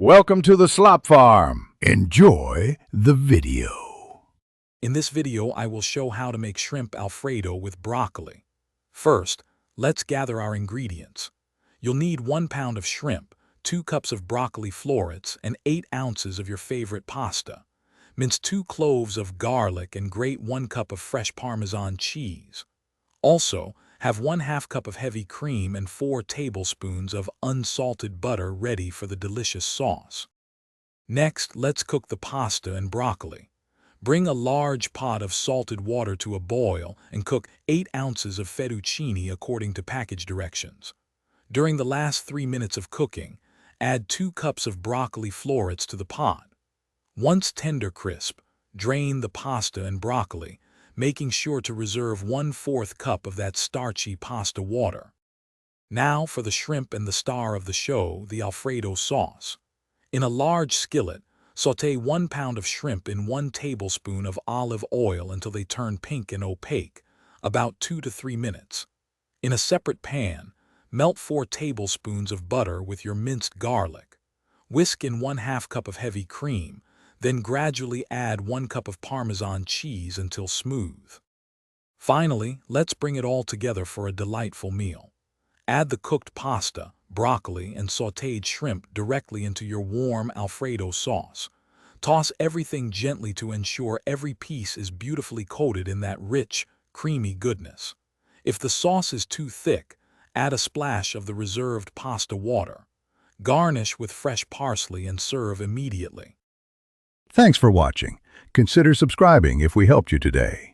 Welcome to the Slop Farm. Enjoy the video. In this video, I will show how to make shrimp Alfredo with broccoli. First, let's gather our ingredients. You'll need 1 pound of shrimp, 2 cups of broccoli florets, and 8 ounces of your favorite pasta. Mince 2 cloves of garlic and grate 1 cup of fresh Parmesan cheese. Also, have 1/2 cup of heavy cream and 4 tablespoons of unsalted butter ready for the delicious sauce. Next, let's cook the pasta and broccoli. Bring a large pot of salted water to a boil and cook 8 ounces of fettuccine according to package directions. During the last 3 minutes of cooking, add 2 cups of broccoli florets to the pot. Once tender crisp, drain the pasta and broccoli, making sure to reserve 1/4 cup of that starchy pasta water. Now for the shrimp and the star of the show, the Alfredo sauce. In a large skillet, sauté 1 pound of shrimp in 1 tablespoon of olive oil until they turn pink and opaque, about 2 to 3 minutes. In a separate pan, melt 4 tablespoons of butter with your minced garlic. Whisk in 1/2 cup of heavy cream, then gradually add 1 cup of Parmesan cheese until smooth. Finally, let's bring it all together for a delightful meal. Add the cooked pasta, broccoli, and sautéed shrimp directly into your warm Alfredo sauce. Toss everything gently to ensure every piece is beautifully coated in that rich, creamy goodness. If the sauce is too thick, add a splash of the reserved pasta water. Garnish with fresh parsley and serve immediately. Thanks for watching. Consider subscribing if we helped you today.